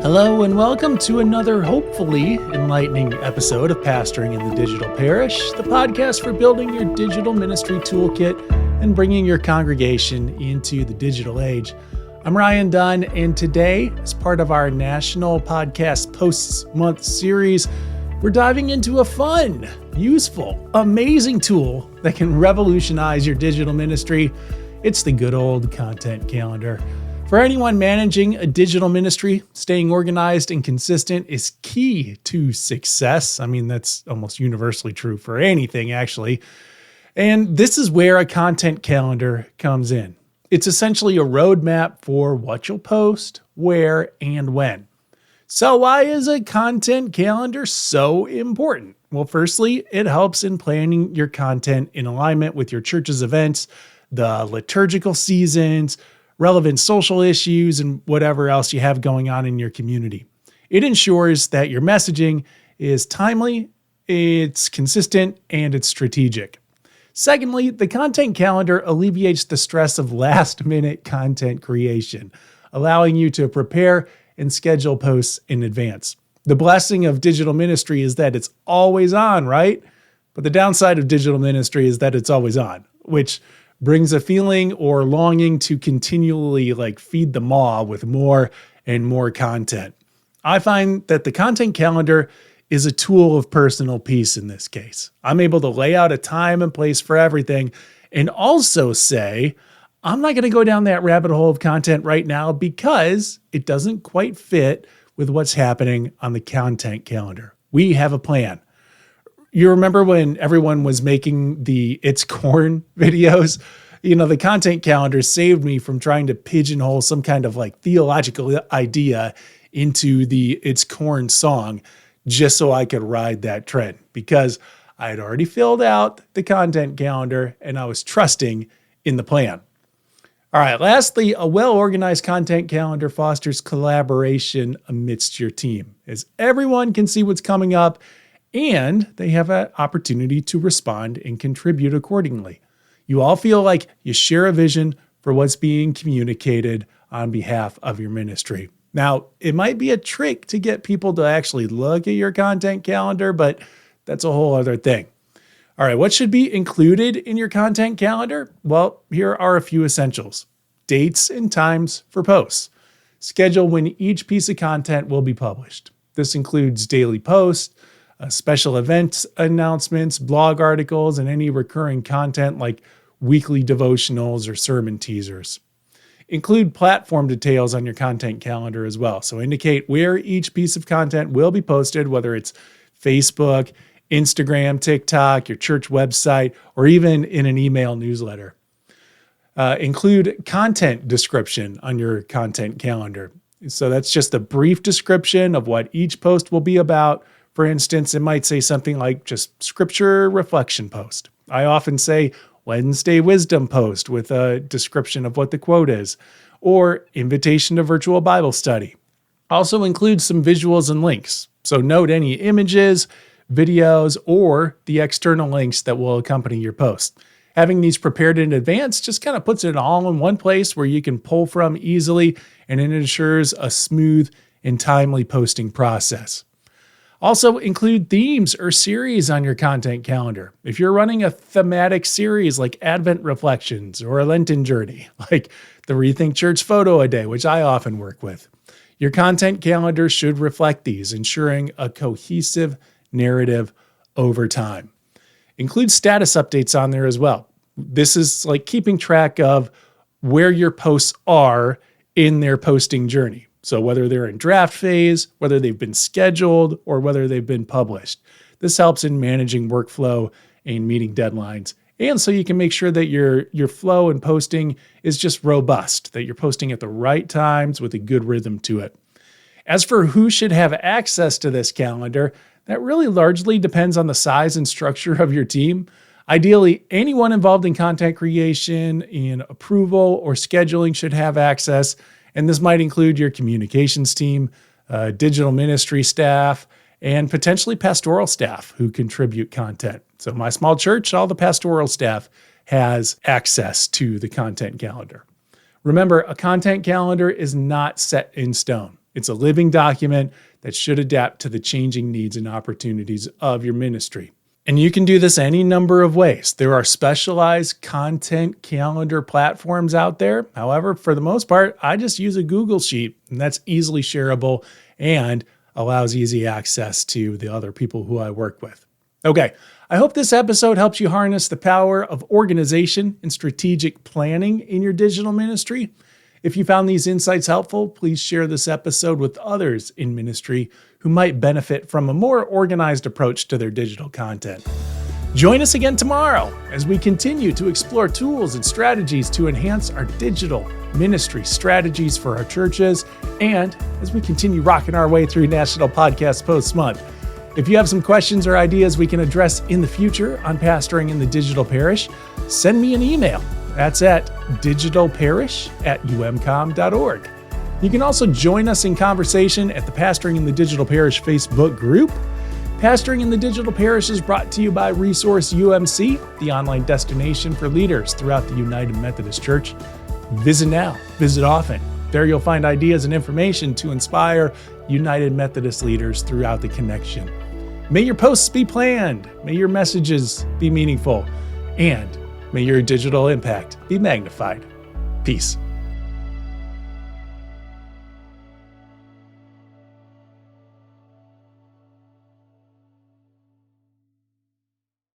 Hello and welcome to another hopefully enlightening episode of Pastoring in the Digital Parish, the podcast for building your digital ministry toolkit and bringing your congregation into the digital age. I'm Ryan Dunn, and today, as part of our National Podcast Posts Month series, we're diving into a fun, useful, amazing tool that can revolutionize your digital ministry. It's the good old content calendar. For anyone managing a digital ministry, staying organized and consistent is key to success. I mean, that's almost universally true for anything, actually. And this is where a content calendar comes in. It's essentially a roadmap for what you'll post, where, and when. So why is a content calendar so important? Well, firstly, it helps in planning your content in alignment with your church's events, the liturgical seasons, relevant social issues, and whatever else you have going on in your community. It ensures that your messaging is timely, it's consistent, and it's strategic. Secondly, the content calendar alleviates the stress of last-minute content creation, allowing you to prepare and schedule posts in advance. The blessing of digital ministry is that it's always on, right? But the downside of digital ministry is that it's always on, which brings a feeling or longing to continually feed the maw with more and more content. I find that the content calendar is a tool of personal peace in this case. I'm able to lay out a time and place for everything and also say, I'm not going to go down that rabbit hole of content right now because it doesn't quite fit with what's happening on the content calendar. We have a plan. You remember when everyone was making the It's Corn videos? The content calendar saved me from trying to pigeonhole some kind of theological idea into the It's Corn song just so I could ride that trend because I had already filled out the content calendar and I was trusting in the plan. All right, lastly, a well-organized content calendar fosters collaboration amidst your team as everyone can see what's coming up and they have an opportunity to respond and contribute accordingly. You all feel like you share a vision for what's being communicated on behalf of your ministry. Now, it might be a trick to get people to actually look at your content calendar, but that's a whole other thing. All right, what should be included in your content calendar? Well, here are a few essentials. Dates and times for posts. Schedule when each piece of content will be published. This includes daily posts, special events announcements, blog articles, and any recurring content like weekly devotionals or sermon teasers. Include platform details on your content calendar as well. So indicate where each piece of content will be posted, whether it's Facebook, Instagram, TikTok, your church website, or even in an email newsletter. Include content description on your content calendar. So that's just a brief description of what each post will be about. For instance, it might say something like just scripture reflection post. I often say Wednesday wisdom post with a description of what the quote is, or invitation to virtual Bible study. Also include some visuals and links. So note any images, videos, or the external links that will accompany your post. Having these prepared in advance just kind of puts it all in one place where you can pull from easily, and it ensures a smooth and timely posting process. Also include themes or series on your content calendar. If you're running a thematic series like Advent Reflections or a Lenten Journey, like the Rethink Church Photo a Day, which I often work with, your content calendar should reflect these, ensuring a cohesive narrative over time. Include status updates on there as well. This is like keeping track of where your posts are in their posting journey. So whether they're in draft phase, whether they've been scheduled, or whether they've been published. This helps in managing workflow and meeting deadlines. And so you can make sure that your flow and posting is just robust, that you're posting at the right times with a good rhythm to it. As for who should have access to this calendar, that really largely depends on the size and structure of your team. Ideally, anyone involved in content creation, in approval, or scheduling should have access. And this might include your communications team, digital ministry staff, and potentially pastoral staff who contribute content. So my small church, all the pastoral staff has access to the content calendar. Remember, a content calendar is not set in stone. It's a living document that should adapt to the changing needs and opportunities of your ministry. And you can do this any number of ways. There are specialized content calendar platforms out there. However, for the most part, I just use a Google Sheet, and that's easily shareable and allows easy access to the other people who I work with. Okay, I hope this episode helps you harness the power of organization and strategic planning in your digital ministry. If you found these insights helpful, please share this episode with others in ministry who might benefit from a more organized approach to their digital content. Join us again tomorrow as we continue to explore tools and strategies to enhance our digital ministry strategies for our churches, and as we continue rocking our way through National Podcast Post Month. If you have some questions or ideas we can address in the future on pastoring in the digital parish, send me an email. That's at digitalparish@umcom.org. You can also join us in conversation at the Pastoring in the Digital Parish Facebook group. Pastoring in the Digital Parish is brought to you by Resource UMC, the online destination for leaders throughout the United Methodist Church. Visit now, visit often. There you'll find ideas and information to inspire United Methodist leaders throughout the connection. May your posts be planned, may your messages be meaningful, and may your digital impact be magnified. Peace.